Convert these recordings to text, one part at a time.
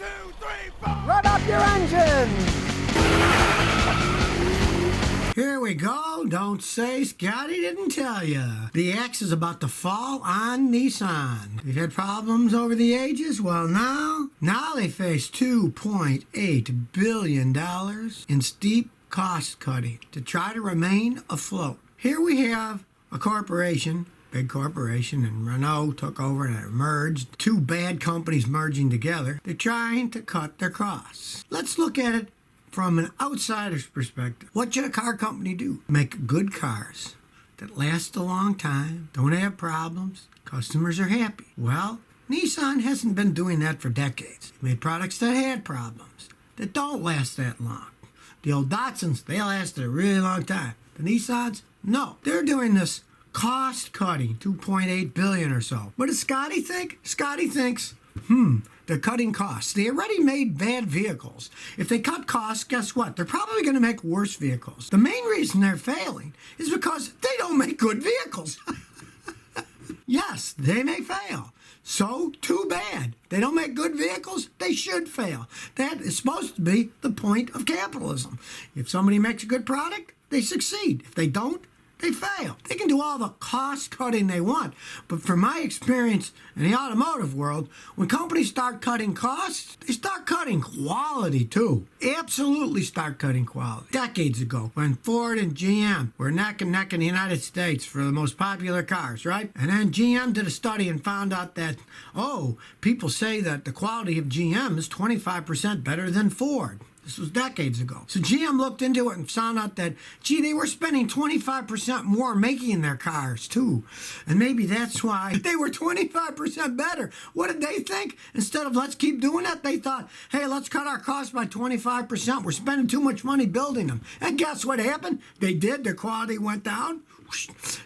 2, 3, 4. Rev up your engines! Here we go. Don't say Scotty didn't tell you. The axe is about to fall on Nissan. They've had problems over the ages. Well, now they face $2.8 billion in steep cost cutting to try to remain afloat. Here we have a corporation, big corporation, and Renault took over and it merged. Two bad companies merging together. They're trying to cut their costs. Let's look at it from an outsider's perspective. What should a car company do? Make good cars that last a long time, don't have problems, customers are happy. Well, Nissan hasn't been doing that for decades. They made products that had problems, that don't last that long. The old Datsuns, they lasted a really long time. The Nissans, no. They're doing this cost cutting, $2.8 billion or so. What does Scotty think? Scotty thinks, they're cutting costs. They already made bad vehicles. If they cut costs, guess what? They're probably going to make worse vehicles. The main reason they're failing is because they don't make good vehicles. Yes, they may fail. So, too bad. They don't make good vehicles, they should fail. That is supposed to be the point of capitalism. If somebody makes a good product, they succeed. If they don't, they fail. They can do all the cost cutting they want. But from my experience in the automotive world, when companies start cutting costs, they start cutting quality too. Absolutely start cutting quality. Decades ago, when Ford and GM were neck and neck in the United States for the most popular cars, right? And then GM did a study and found out that, people say that the quality of GM is 25% better than Ford. This was decades ago. So GM looked into it and found out that, they were spending 25% more making their cars, too. And maybe that's why they were 25% better. What did they think? Instead of let's keep doing that, they thought, hey, let's cut our costs by 25%. We're spending too much money building them. And guess what happened? They did. Their quality went down.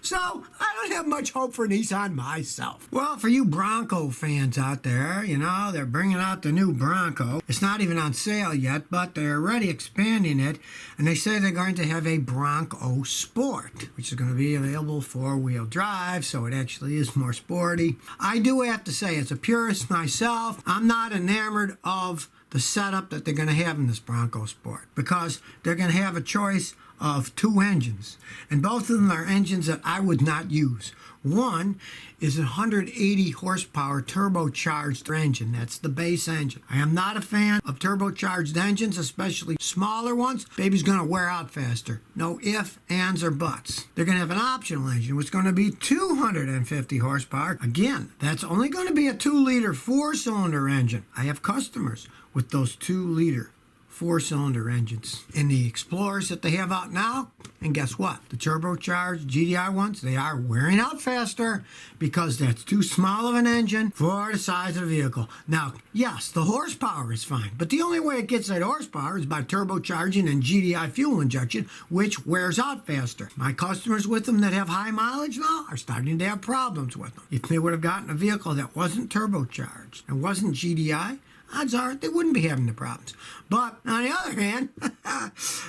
So, I don't have much hope for Nissan myself. Well, for you Bronco fans out there, they're bringing out the new Bronco. It's not even on sale yet, but they're already expanding it, and they say they're going to have a Bronco Sport, which is going to be available four-wheel drive, so it actually is more sporty. I do have to say, as a purist myself, I'm not enamored of the setup that they're going to have in this Bronco Sport, because they're going to have a choice of two engines, and both of them are engines that I would not use. One is a 180 horsepower turbocharged engine. That's the base engine. I am not a fan of turbocharged engines, especially smaller ones. Baby's going to wear out faster. No ifs, ands, or buts. They're going to have an optional engine, which is going to be 250 horsepower. Again, that's only going to be a 2-liter 4-cylinder engine. I have customers with those 2-liter 4-cylinder engines in the Explorers that they have out now. And guess what? The turbocharged GDI ones, they are wearing out faster because that's too small of an engine for the size of the vehicle. Now, yes, the horsepower is fine, but the only way it gets that horsepower is by turbocharging and GDI fuel injection, which wears out faster. My customers with them that have high mileage now are starting to have problems with them. If they would have gotten a vehicle that wasn't turbocharged and wasn't GDI, odds are they wouldn't be having the problems. But on the other hand,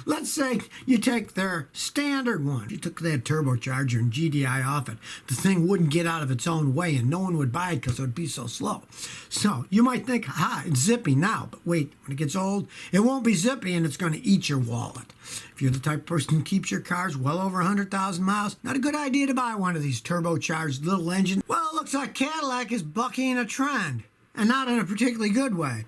let's say you take their standard one. If you took that turbocharger and GDI off it, the thing wouldn't get out of its own way and no one would buy it because it would be so slow. So you might think, it's zippy now. But wait, when it gets old, it won't be zippy and it's going to eat your wallet. If you're the type of person who keeps your cars well over 100,000 miles, not a good idea to buy one of these turbocharged little engines. Well, it looks like Cadillac is bucking a trend. And not in a particularly good way.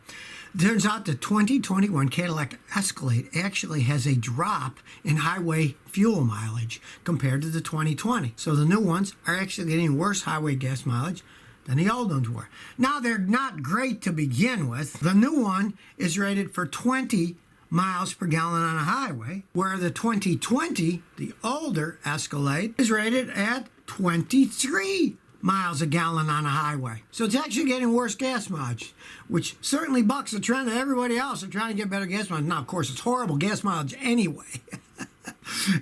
Turns out the 2021 Cadillac Escalade actually has a drop in highway fuel mileage compared to the 2020. So the new ones are actually getting worse highway gas mileage than the old ones were. Now, they're not great to begin with. The new one is rated for 20 miles per gallon on a highway, where the 2020, the older Escalade, is rated at 23 miles a gallon on a highway. So it's actually getting worse gas mileage, which certainly bucks the trend that everybody else are trying to get better gas mileage. Now, of course, it's horrible gas mileage anyway.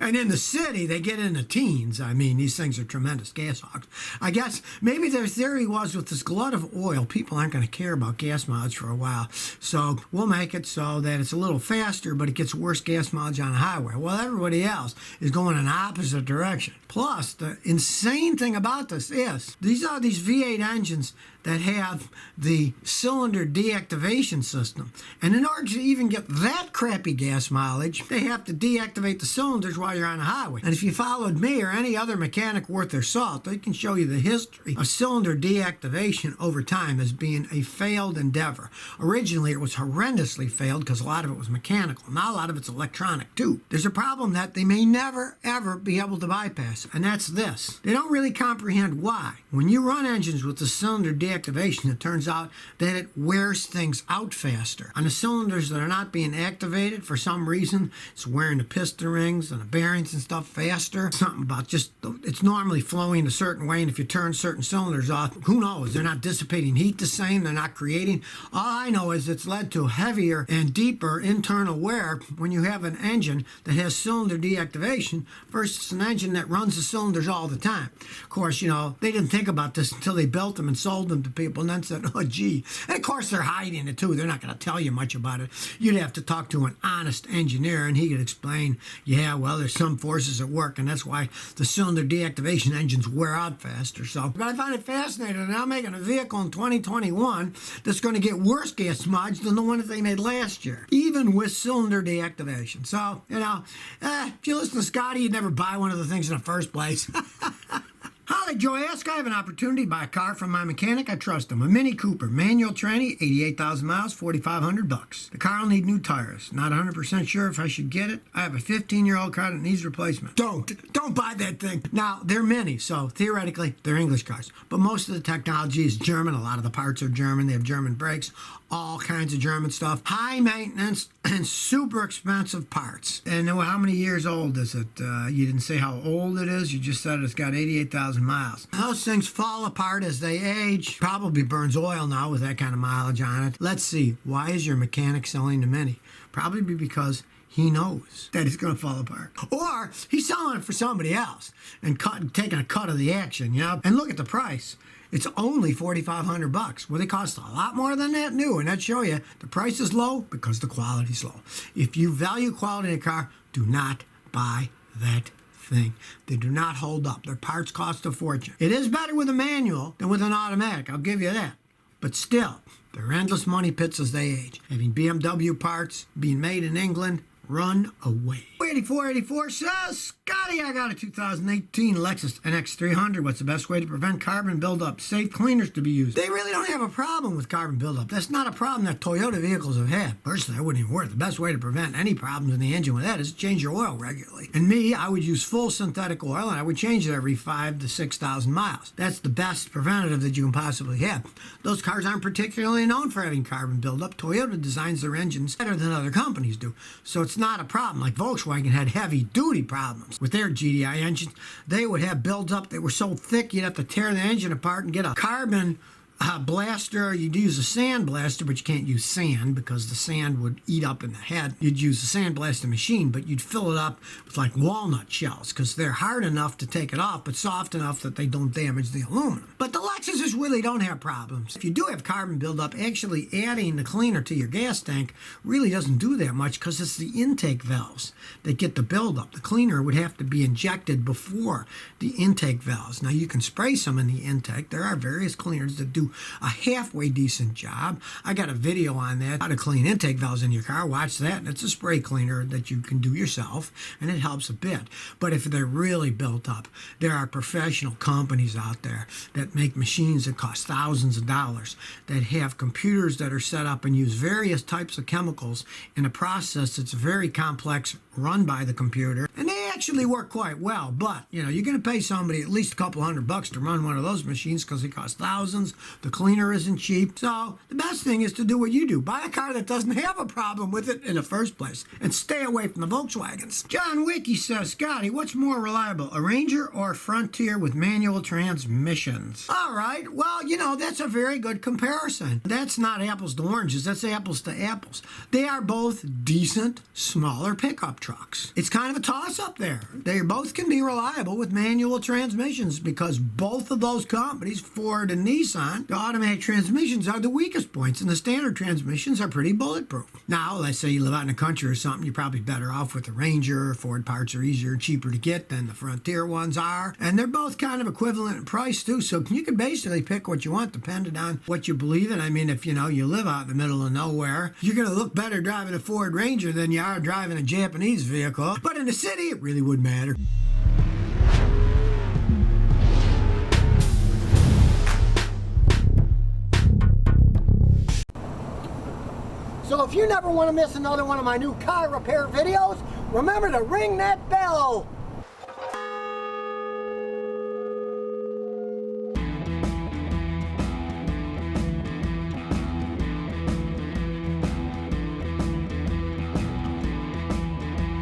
And in the city, they get in the teens. I mean, these things are tremendous gas hogs. I guess maybe their theory was with this glut of oil, people aren't going to care about gas mileage for a while. So we'll make it so that it's a little faster, but it gets worse gas mileage on a highway. Well, everybody else is going in the opposite direction. Plus, the insane thing about this is these are these V8 engines that have the cylinder deactivation system. And in order to even get that crappy gas mileage, they have to deactivate the cylinders while you're on the highway. And if you followed me or any other mechanic worth their salt, they can show you the history of cylinder deactivation over time as being a failed endeavor. Originally, it was horrendously failed because a lot of it was mechanical. Now a lot of it's electronic too. There's a problem that they may never, ever be able to bypass, and that's this. They don't really comprehend why. When you run engines with the cylinder deactivation, it turns out that it wears things out faster. On the cylinders that are not being activated, for some reason, it's wearing the piston rings and the bearings and stuff faster. Something about just, it's normally flowing a certain way, and if you turn certain cylinders off, who knows? They're not dissipating heat the same, they're not creating. All I know is it's led to heavier and deeper internal wear when you have an engine that has cylinder deactivation versus an engine that runs the cylinders all the time. Of course, you know, they didn't think about this until they built them and sold them to people and then said, oh, gee. And of course, they're hiding it too. They're not going to tell you much about it. You'd have to talk to an honest engineer and he could explain, yeah, well, there's some forces at work and that's why the cylinder deactivation engines wear out faster. So, but I find it fascinating that I'm making a vehicle in 2021 that's going to get worse gas mileage than the one that they made last year, even with cylinder deactivation. So, you know, if you listen to Scotty, you'd never buy one of the things in the first place. Howdy, Joe. Ask. I have an opportunity to buy a car from my mechanic. I trust him. A Mini Cooper, manual tranny, 88,000 miles, $4,500. The car will need new tires. Not 100% sure if I should get it. I have a 15-year-old car that needs replacement. Don't buy that thing. Now, they're mini, so theoretically, they're English cars. But most of the technology is German. A lot of the parts are German. They have German brakes, all kinds of German stuff. High maintenance and super expensive parts. And how many years old is it? You didn't say how old it is. You just said it's got 88,000 miles. Those things fall apart as they age. Probably burns oil now with that kind of mileage on it. Let's see. Why is your mechanic selling the Mini? Probably because he knows that it's going to fall apart. Or he's selling it for somebody else and taking a cut of the action, you know? And look at the price. It's only $4,500. Well, they cost a lot more than that new, and that show you the price is low because the quality's low. If you value quality in a car, do not buy that thing. They do not hold up. Their parts cost a fortune. It is better with a manual than with an automatic, I'll give you that. But still, they're endless money pits as they age. Having BMW parts, being made in England, run away. 8484 says, Scotty, I got a 2018 Lexus NX300. What's the best way to prevent carbon buildup? Safe cleaners to be used. They really don't have a problem with carbon buildup. That's not a problem that Toyota vehicles have had. Personally, I wouldn't even worry. The best way to prevent any problems in the engine with that is to change your oil regularly. And me, I would use full synthetic oil and I would change it every 5,000 to 6,000 miles. That's the best preventative that you can possibly have. Those cars aren't particularly known for having carbon buildup. Toyota designs their engines better than other companies do. So it's not a problem. Like Volkswagen had heavy-duty problems with their GDI engines. They would have buildup. They were so thick you'd have to tear the engine apart and get a carbon blaster. You'd use a sand blaster, but you can't use sand because the sand would eat up in the head. You'd use a sandblasting machine, but you'd fill it up with like walnut shells because they're hard enough to take it off, but soft enough that they don't damage the aluminum. But the Lexuses really don't have problems. If you do have carbon buildup, actually adding the cleaner to your gas tank really doesn't do that much because it's the intake valves that get the buildup. The cleaner would have to be injected before the intake valves. Now, you can spray some in the intake. There are various cleaners that do a halfway decent job. I got a video on that, how to clean intake valves in your car. Watch that, and it's a spray cleaner that you can do yourself, and it helps a bit. But if they're really built up, there are professional companies out there that make machines that cost thousands of dollars, that have computers that are set up and use various types of chemicals in a process that's very complex, run by the computer, and they actually work quite well. But, you know, you're going to pay somebody at least a couple $100 to run one of those machines because they cost thousands. The cleaner isn't cheap. So the best thing is to do what you do. Buy a car that doesn't have a problem with it in the first place and stay away from the Volkswagens. John Wiki says, Scotty, what's more reliable, a Ranger or Frontier with manual transmissions? All right. Well, you know, that's a very good comparison. That's not apples to oranges. That's apples to apples. They are both decent, smaller pickup trucks. It's kind of a toss-up there. there. They both can be reliable with manual transmissions because both of those companies, Ford and Nissan, the automatic transmissions are the weakest points and the standard transmissions are pretty bulletproof. Now, let's say you live out in the country or something, you're probably better off with the Ranger. Ford parts are easier and cheaper to get than the Frontier ones are. And they're both kind of equivalent in price too, so you can basically pick what you want depending on what you believe in. I mean, if you live out in the middle of nowhere, you're going to look better driving a Ford Ranger than you are driving a Japanese vehicle. But in the city, it really wouldn't matter. So if you never want to miss another one of my new car repair videos, remember to ring that bell.